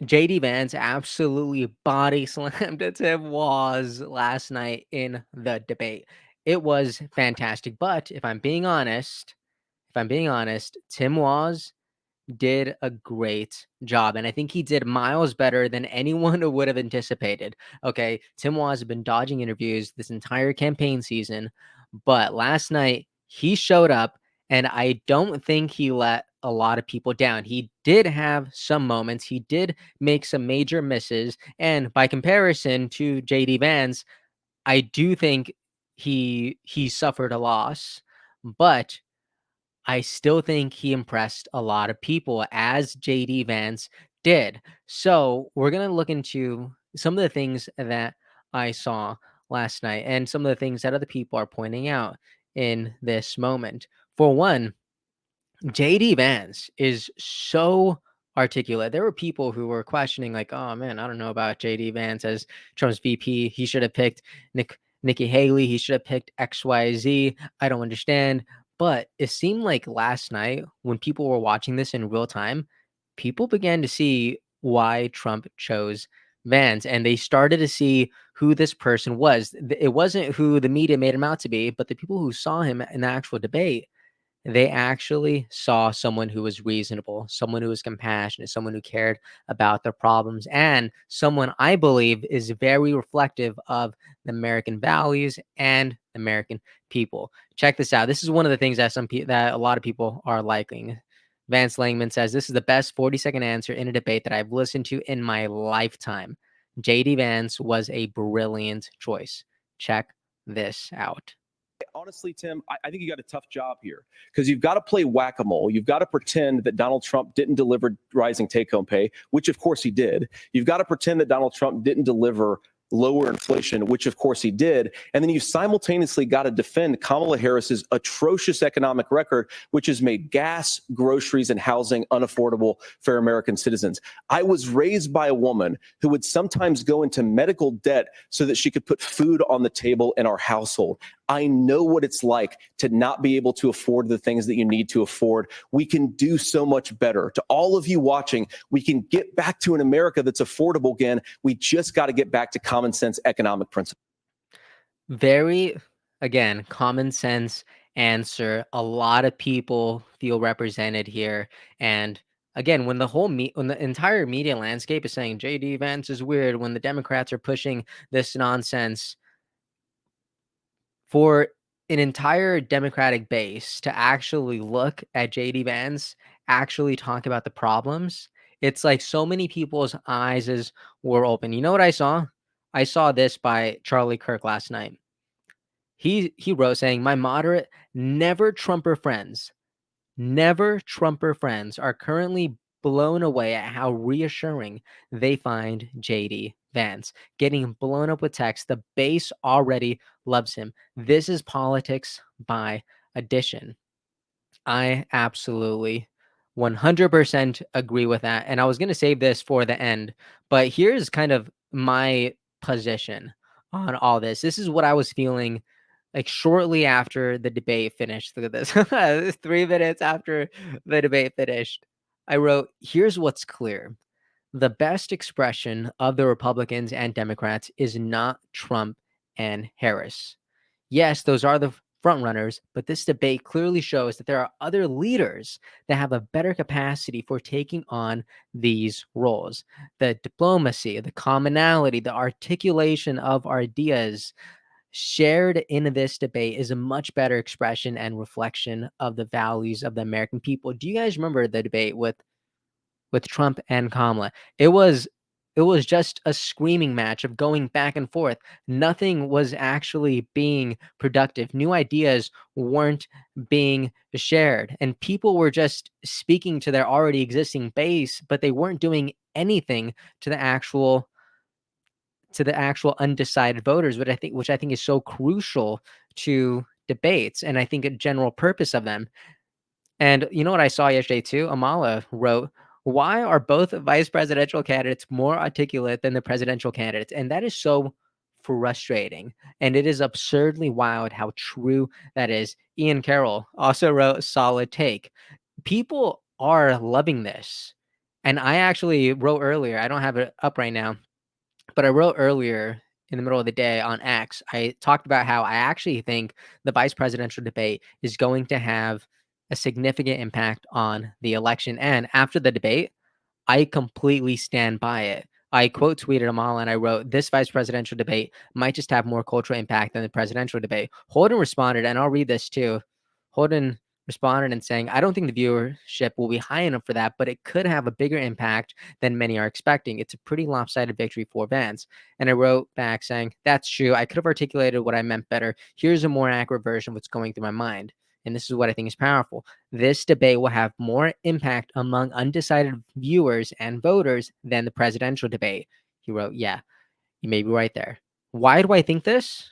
JD Vance absolutely body slammed Tim Walz last night in the debate. It was fantastic. But if I'm being honest, Tim Walz did a great job, and I think he did miles better than anyone would have anticipated. Okay, Tim Walz has been dodging interviews this entire campaign season, but last night he showed up, and I don't think he let a lot of people down. He did have some moments, he did make some major misses, and by comparison to JD Vance, I do think he suffered a loss, but I still think he impressed a lot of people, as JD Vance did. So we're gonna look into some of the things that I saw last night and some of the things that other people are pointing out in this moment. For one, JD Vance is so articulate. There were people who were questioning, like, "Oh man, I don't know about JD Vance as Trump's VP. He should have picked Nikki Haley. He should have picked XYZ. I don't understand." But it seemed like last night, when people were watching this in real time, people began to see why Trump chose Vance, and they started to see who this person was. It wasn't who the media made him out to be, but the people who saw him in the actual debate, they actually saw someone who was reasonable, someone who was compassionate, someone who cared about their problems, and someone I believe is very reflective of the American values and American people. Check this out. This is one of the things that that a lot of people are liking. Vance Langman says, "This is the best 40-second answer in a debate that I've listened to in my lifetime. JD Vance was a brilliant choice." Check this out. Honestly, Tim, I think you got a tough job here because you've got to play whack-a-mole. You've got to pretend that Donald Trump didn't deliver rising take-home pay, which of course he did. You've got to pretend that Donald Trump didn't deliver lower inflation, which of course he did. And then you simultaneously got to defend Kamala Harris's atrocious economic record, which has made gas, groceries, and housing unaffordable for American citizens. I was raised by a woman who would sometimes go into medical debt so that she could put food on the table in our household. I know what it's like to not be able to afford the things that you need to afford. We can do so much better. To all of you watching, we can get back to an America that's affordable again. We just got to get back to common sense economic principles. Very, again, common sense answer. A lot of people feel represented here. And again, when the entire media landscape is saying JD Vance is weird, when the Democrats are pushing this nonsense, for an entire Democratic base to actually look at JD Vance, actually talk about the problems, it's like so many people's were open. You know what I saw? I saw this by Charlie Kirk last night. He wrote saying, "My moderate, never Trumper friends are currently blown away at how reassuring they find JD Vance. Getting blown up with text, the base already loves him. This is politics by addition." I absolutely 100% agree with that. And I was going to save this for the end, but here's kind of my position on all this. This is what I was feeling like shortly after the debate finished. Look at this. 3 minutes after the debate finished, I wrote, "Here's what's clear. The best expression of the Republicans and Democrats is not Trump and Harris. Yes, those are the front runners, but this debate clearly shows that there are other leaders that have a better capacity for taking on these roles. The diplomacy, the commonality, the articulation of ideas shared in this debate is a much better expression and reflection of the values of the American people." Do you guys remember the debate with Trump and Kamala? It was just a screaming match of going back and forth. Nothing was actually being productive. New ideas weren't being shared, and people were just speaking to their already existing base, but they weren't doing anything to the actual undecided voters, which I think is so crucial to debates, and I think a general purpose of them. And you know what I saw yesterday too? Amala wrote, "Why are both vice presidential candidates more articulate than the presidential candidates?" And that is so frustrating. And it is absurdly wild how true that is. Ian Carroll also wrote, "Solid take. People are loving this." And I actually wrote earlier, I don't have it up right now, but I wrote earlier in the middle of the day on X, I talked about how I actually think the vice presidential debate is going to have a significant impact on the election. And after the debate, I completely stand by it. I quote tweeted them all and I wrote, "This vice presidential debate might just have more cultural impact than the presidential debate." Holden responded, and I'll read this too. Holden responded and saying, "I don't think the viewership will be high enough for that, but it could have a bigger impact than many are expecting. It's a pretty lopsided victory for Vance." And I wrote back saying, "That's true. I could have articulated what I meant better. Here's a more accurate version of what's going through my mind." And this is what I think is powerful. This debate will have more impact among undecided viewers and voters than the presidential debate. He wrote, "Yeah, you may be right there." Why do I think this?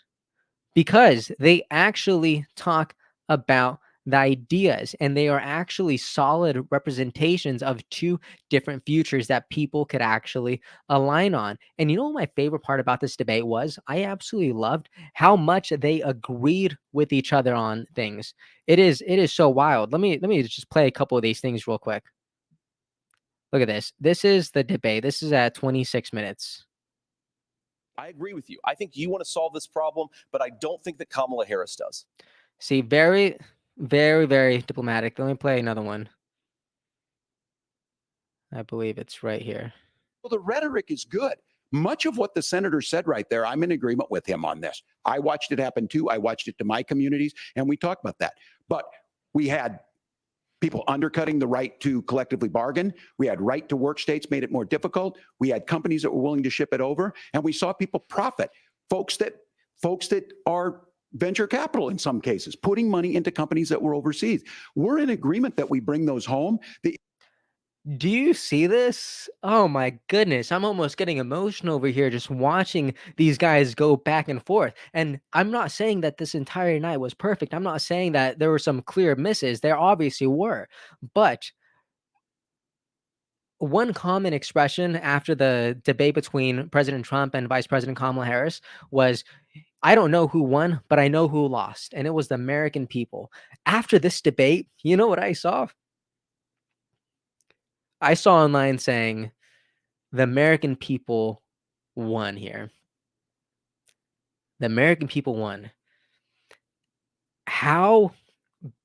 Because they actually talk about the ideas and they are actually solid representations of two different futures that people could actually align on. And you know what my favorite part about this debate was? I absolutely loved how much they agreed with each other on things. It is so wild. Let me just play a couple of these things real quick. Look at this. This is the debate. This is at 26 minutes. I agree with you. I think you want to solve this problem, but I don't think that Kamala Harris does. See, very, very, very diplomatic. Let me play another one. I believe it's right here. Well, the rhetoric is good. Much of what the senator said right there, I'm in agreement with him on this. I watched it happen too. I watched it to my communities, and we talked about that. But we had people undercutting the right to collectively bargain. We had right to work states made it more difficult. We had companies that were willing to ship it over, and we saw people profit. Folks that are venture capital in some cases, putting money into companies that were overseas. We're in agreement that we bring those home. Do you see this? Oh my goodness. I'm almost getting emotional over here just watching these guys go back and forth. And I'm not saying that this entire night was perfect. I'm not saying that there were some clear misses. There obviously were. But one common expression after the debate between President Trump and Vice President Kamala Harris was, "I don't know who won, but I know who lost." And it was the American people. After this debate, you know what I saw? I saw online saying, the American people won here. The American people won. How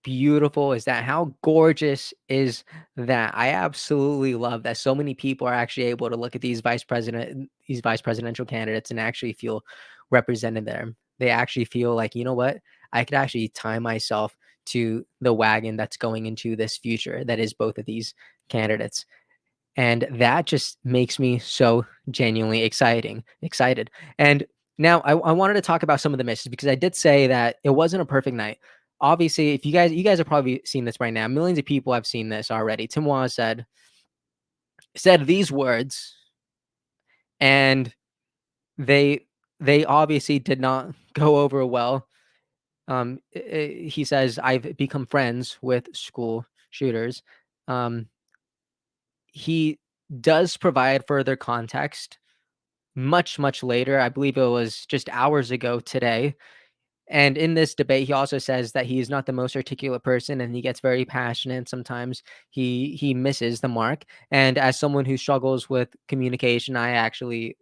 beautiful is that? How gorgeous is that? I absolutely love that so many people are actually able to look at these vice presidential candidates and actually feel represented there. They actually feel like, you know what? I could actually tie myself to the wagon that's going into this future that is both of these candidates. And that just makes me so genuinely excited. And now I wanted to talk about some of the misses because I did say that it wasn't a perfect night. Obviously, if you guys have probably seen this right now. Millions of people have seen this already. Tim Walz said these words, and they they obviously did not go over well. He says, "I've become friends with school shooters." Um, he does provide further context much later. I believe it was just hours ago today. And in this debate, he also says that he is not the most articulate person and he gets very passionate. Sometimes he misses the mark. And as someone who struggles with communication, I actually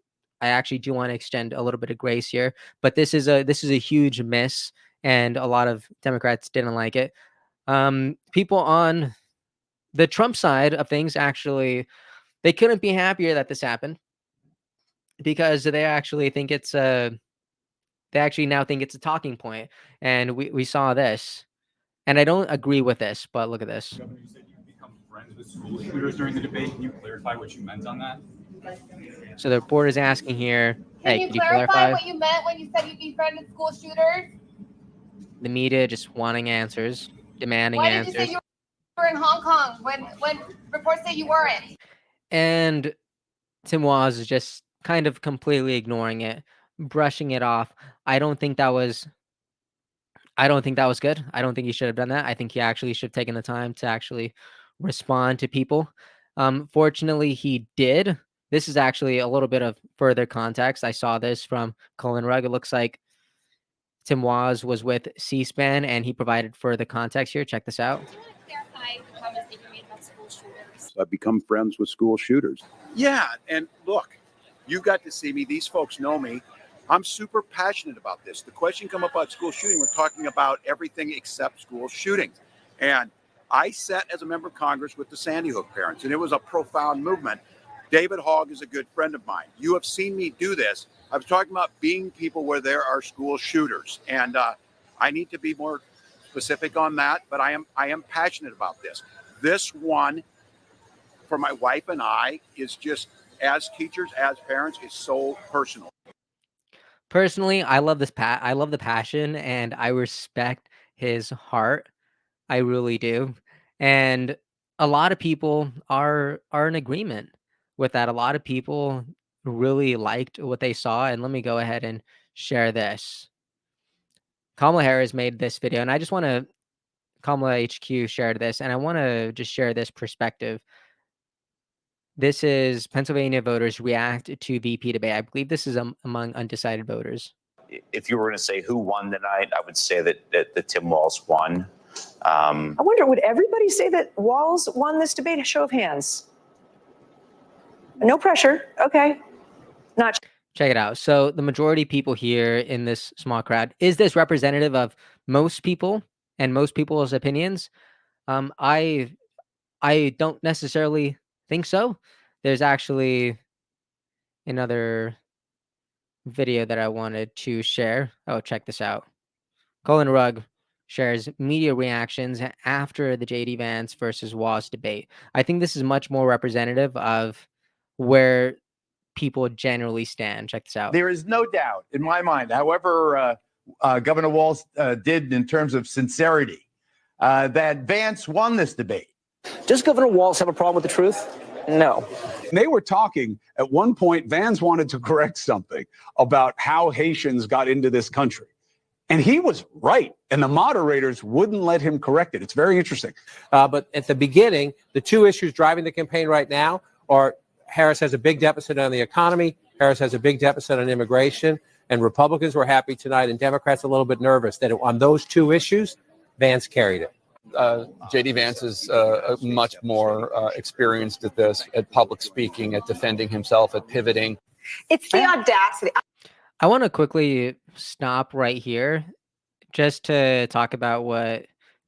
do want to extend a little bit of grace here. But this is a huge miss, and a lot of Democrats didn't like it. People on the Trump side of things actually they couldn't be happier that this happened because they actually now think it's a talking point, and we saw this, and I don't agree with this, but look at this. Governor, you said you become friends with school shooters during the debate. Can you clarify what you meant on that? So the reporter's asking here, Can "Hey, you could you clarify clarify?" what you meant when you said you'd be friends with school shooters? The media just wanting answers, demanding Why did you say answers, you were in Hong Kong when reports say you weren't? and Tim Walz is just kind of completely ignoring it, brushing it off. I don't think that was I don't think that was good. I don't think he should have done that. I think he actually should have taken the time to actually respond to people. Fortunately, he did. This is actually a little bit of further context. I saw this from Colin Rugg. It looks like Tim Walz was with C-SPAN, and he provided further context here. Check this out. Do you want to clarify the comments that you made about school shooters? become friends with school shooters. Yeah, and look, you got to see me. These folks know me. I'm super passionate about this. The question come up about school shooting. We're talking about everything except school shootings. And I sat as a member of Congress with the Sandy Hook parents, and it was a profound movement. David Hogg is a good friend of mine. You have seen me do this. I was talking about being people where there are school shooters, and I need to be more specific on that. But I am passionate about this. This one, for my wife and I, is just, as teachers, as parents, is so personal. Personally, I love this I love the passion and I respect his heart. I really do. And a lot of people are in agreement with that. A lot of people really liked what they saw. And let me go ahead and share this. Kamala Harris made this video, and I just want to Kamala HQ shared this, and I want to just share this perspective. This is Pennsylvania voters react to VP debate. I believe this is among undecided voters. If you were going to say who won tonight, I would say that Tim Walz won. I wonder, would everybody say that Walz won this debate? A show of hands. No pressure. Okay. Not. Check it out. So the majority of people here in this small crowd, is this representative of most people and most people's opinions? I don't necessarily think so. There's actually another video that I wanted to share. Oh, check this out. Colin Rugg shares media reactions after the JD Vance versus Walz debate. I think this is much more representative of where people generally stand. Check this out. There is no doubt in my mind, however Governor Walz did in terms of sincerity, that Vance won this debate. Does Governor Walz have a problem with the truth? No. They were talking at one point. Vance wanted to correct something about how Haitians got into this country. And he was right. And the moderators wouldn't let him correct it. It's very interesting. But at the beginning, the two issues driving the campaign right now are Harris has a big deficit on the economy. Harris has a big deficit on immigration. And Republicans were happy tonight, and Democrats a little bit nervous that on those two issues, Vance carried it. JD Vance is much more experienced at this, at public speaking, at defending himself, at pivoting. It's the audacity. I want to quickly stop right here just to talk about what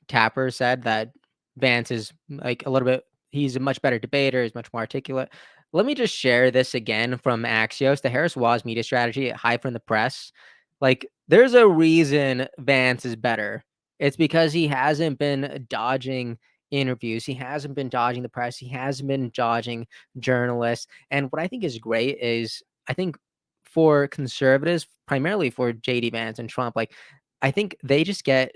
Tapper said, that Vance is like a little bit, he's a much better debater, he's much more articulate. Let me just share this again from Axios, the Harris-Walz media strategy, hide from the press. Like, there's a reason Vance is better. It's because he hasn't been dodging interviews. He hasn't been dodging the press. He hasn't been dodging journalists. And what I think is great is, I think for conservatives, primarily for JD Vance and Trump, like, I think they just get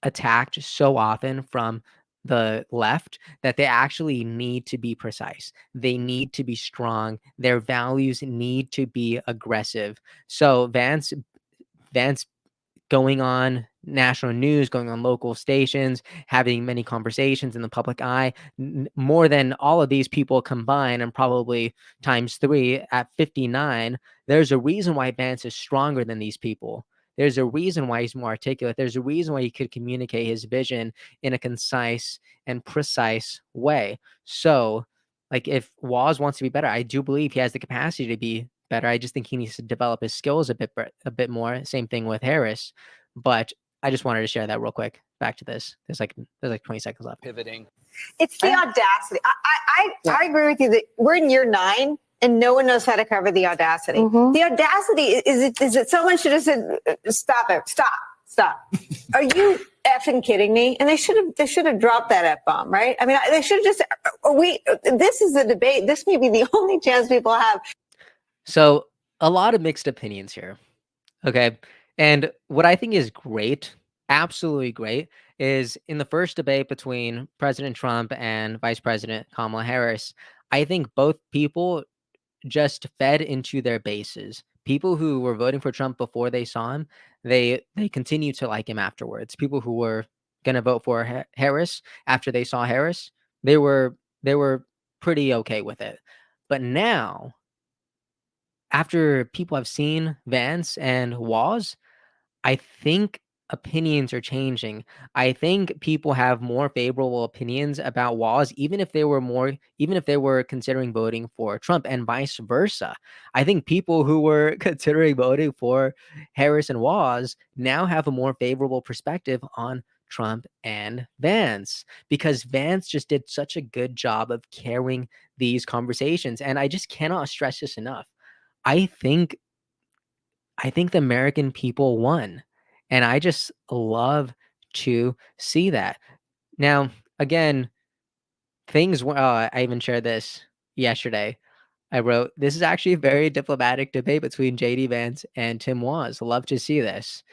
attacked so often from the left that they actually need to be precise. They need to be strong. Their values need to be aggressive. So Vance going on national news, going on local stations, having many conversations in the public eye, more than all of these people combined, and probably times 3 at 59. There's a reason why Vance is stronger than these people. There's a reason why he's more articulate. There's a reason why he could communicate his vision in a concise and precise way. So, like, if Walz wants to be better, I do believe he has the capacity to be better. I just think he needs to develop his skills a bit more. Same thing with Harris. But I just wanted to share that real quick. Back to this. There's like 20 seconds left. Pivoting. It's the audacity. I agree with you that we're in year 9 and no one knows how to cover the audacity. Mm-hmm. The audacity is it someone should have said, stop it, stop. Are you effing kidding me? And they should have dropped that F-bomb, right? I mean, they should have just, this is a debate. This may be the only chance people have. So a lot of mixed opinions here. Okay. And what I think is great, absolutely great, is in the first debate between President Trump and Vice President Kamala Harris, I think both people just fed into their bases. People who were voting for Trump before they saw him, they continue to like him afterwards. People who were going to vote for Harris after they saw Harris, they were pretty okay with it. But now, after people have seen Vance and Walz, I think opinions are changing. I think people have more favorable opinions about Walz, even if they were considering voting for Trump, and vice versa. I think people who were considering voting for Harris and Walz now have a more favorable perspective on Trump and Vance, because Vance just did such a good job of carrying these conversations. And I just cannot stress this enough. I think the American people won, and I just love to see that. Now, again, I even shared this yesterday. I wrote, "This is actually a very diplomatic debate between JD Vance and Tim Walz. Love to see this."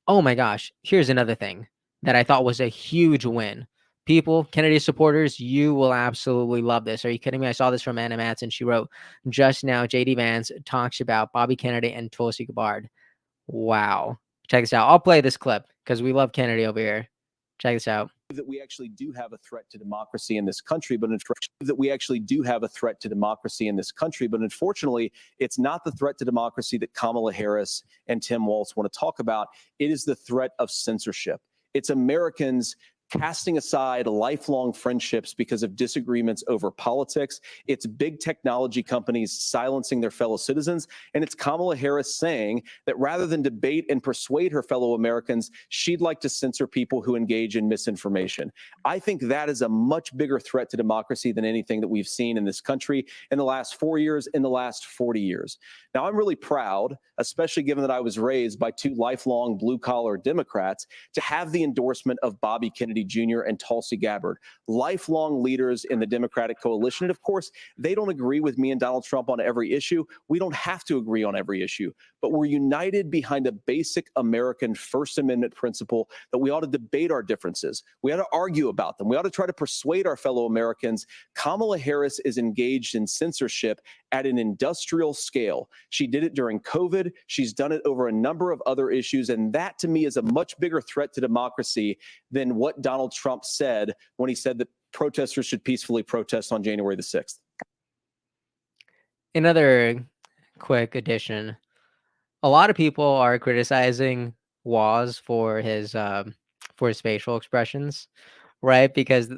Oh my gosh, here's another thing that I thought was a huge win. People, Kennedy supporters, you will absolutely love this. Are you kidding me? I saw this from Anna Matson. She wrote, "Just now, JD Vance talks about Bobby Kennedy and Tulsi Gabbard." Wow. Check this out. I'll play this clip because we love Kennedy over here. Check this out. That we actually do have a threat to democracy in this country, but unfortunately, it's not the threat to democracy that Kamala Harris and Tim Walz want to talk about. It is the threat of censorship. It's Americans casting aside lifelong friendships because of disagreements over politics. It's big technology companies silencing their fellow citizens. And it's Kamala Harris saying that rather than debate and persuade her fellow Americans, she'd like to censor people who engage in misinformation. I think that is a much bigger threat to democracy than anything that we've seen in this country in the last 4 years, in the last 40 years. Now, I'm really proud, especially given that I was raised by two lifelong blue-collar Democrats, to have the endorsement of Bobby Kennedy Jr. and Tulsi Gabbard, lifelong leaders in the Democratic coalition. And of course, they don't agree with me and Donald Trump on every issue. We don't have to agree on every issue, but we're united behind a basic American First Amendment principle that we ought to debate our differences. We ought to argue about them. We ought to try to persuade our fellow Americans. Kamala Harris is engaged in censorship at an industrial scale. She did it during COVID. She's done it over a number of other issues. And that, to me, is a much bigger threat to democracy than what Donald Trump said when he said that protesters should peacefully protest on January the 6th. Another quick addition. A lot of people are criticizing Walz for his facial expressions, right? Because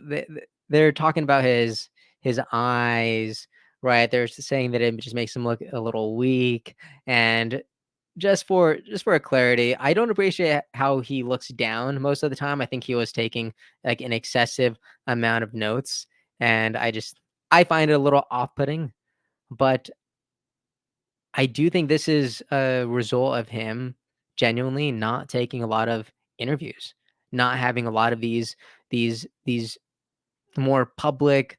they're talking about his eyes, right? They're saying that it just makes him look a little weak. And just for a clarity, I don't appreciate how he looks down most of the time. I think he was taking like an excessive amount of notes, and I find it a little off-putting. But I do think this is a result of him genuinely not taking a lot of interviews, not having a lot of these more public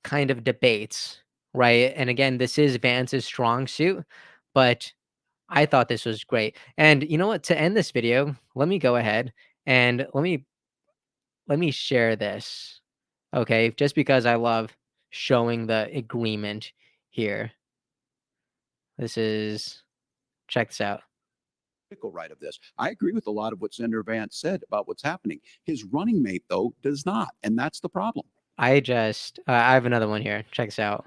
kind of debates, right? And again, this is Vance's strong suit, but I thought this was great. And you know what? To end this video, let me go ahead and let me share this. Okay, just because I love showing the agreement here. Check this out. Right of this. I agree with a lot of what Senator Vance said about what's happening. His running mate, though, does not, and that's the problem. I have another one here. Check this out.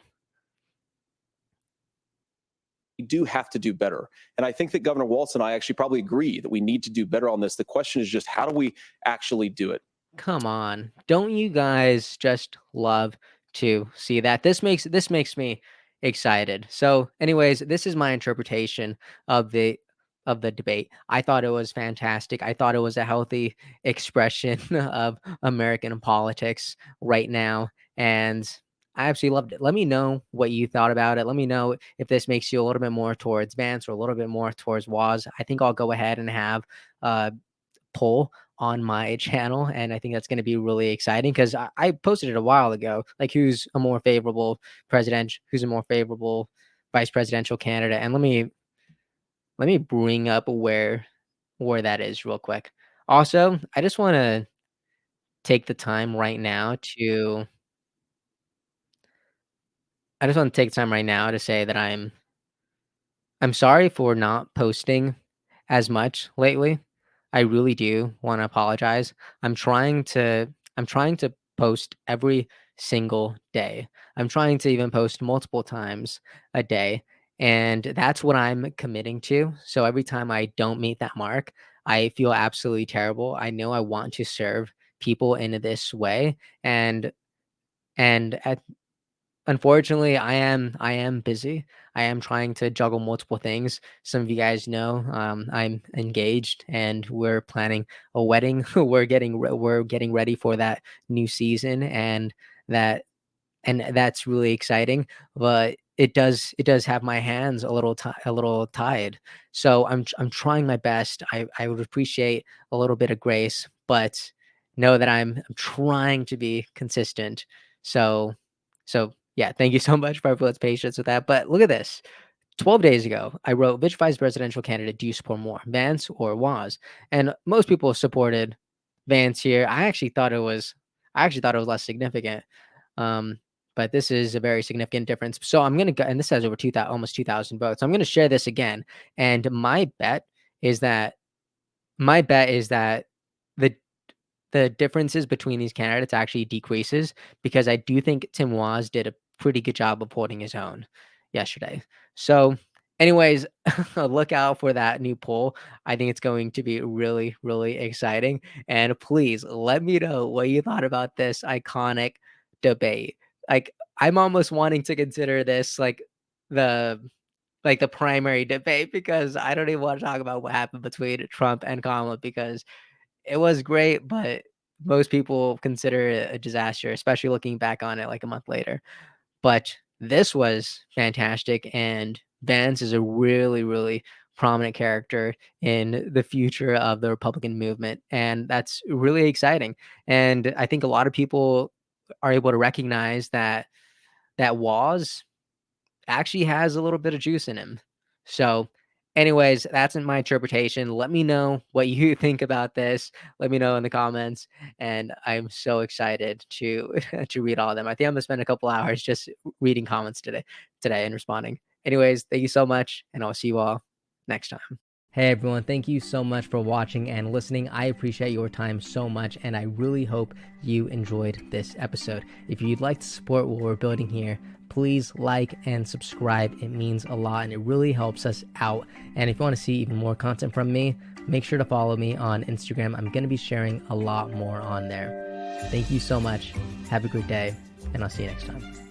We do have to do better. And I think that Governor Walz and I actually probably agree that we need to do better on this. The question is just, how do we actually do it? Come on. Don't you guys just love to see that? This makes me excited. So anyways, this is my interpretation of the debate. I thought it was fantastic. I thought it was a healthy expression of American politics right now, and I absolutely loved it. Let me know what you thought about it. Let me know if this makes you a little bit more towards Vance or a little bit more towards Walz. I think I'll go ahead and have a poll on my channel, and I think that's going to be really exciting because I posted it a while ago, like who's a more favorable vice presidential candidate. And let me bring up where that is real quick. Also, I just want to take the time right now to say that I'm sorry for not posting as much lately. I really do want to apologize. I'm trying to post every single day. I'm trying to even post multiple times a day, and that's what I'm committing to. So every time I don't meet that mark, I feel absolutely terrible. I know I want to serve people in this way, and at unfortunately, I am busy. I am trying to juggle multiple things. Some of you guys know, I'm engaged and we're planning a wedding. We're getting ready for that new season, that that's really exciting. But it does have my hands a little tied. So I'm trying my best. I would appreciate a little bit of grace, but know that I'm trying to be consistent. So yeah, thank you so much for everyone's patience with that. But look at this. 12 days ago, I wrote, which vice presidential candidate do you support more, Vance or Walz? And most people supported Vance here. I actually thought it was less significant. Um, but this is a very significant difference. So I'm gonna go, and this has over 2,000, almost 2,000 votes. I'm gonna share this again, and my bet is that the the differences between these candidates actually decreases, because I do think Tim Walz did a pretty good job of holding his own yesterday. So, anyways, look out for that new poll. I think it's going to be really, really exciting. And please let me know what you thought about this iconic debate. Like, I'm almost wanting to consider this the the primary debate, because I don't even want to talk about what happened between Trump and Kamala, because it was great, but most people consider it a disaster, especially looking back on it like a month later. But this was fantastic, and Vance is a really, really prominent character in the future of the Republican movement, and that's really exciting. And I think a lot of people are able to recognize that Walz actually has a little bit of juice in him. So, anyways, that's in my interpretation. Let me know what you think about this. Let me know in the comments, and I'm so excited to to read all of them. I think I'm gonna spend a couple hours just reading comments today and responding. Anyways, thank you so much, and I'll see you all next time. Hey everyone, thank you so much for watching and listening. I appreciate your time so much, and I really hope you enjoyed this episode. If you'd like to support what we're building here, please like and subscribe. It means a lot and it really helps us out. And if you want to see even more content from me, make sure to follow me on Instagram. I'm going to be sharing a lot more on there. Thank you so much. Have a great day, and I'll see you next time.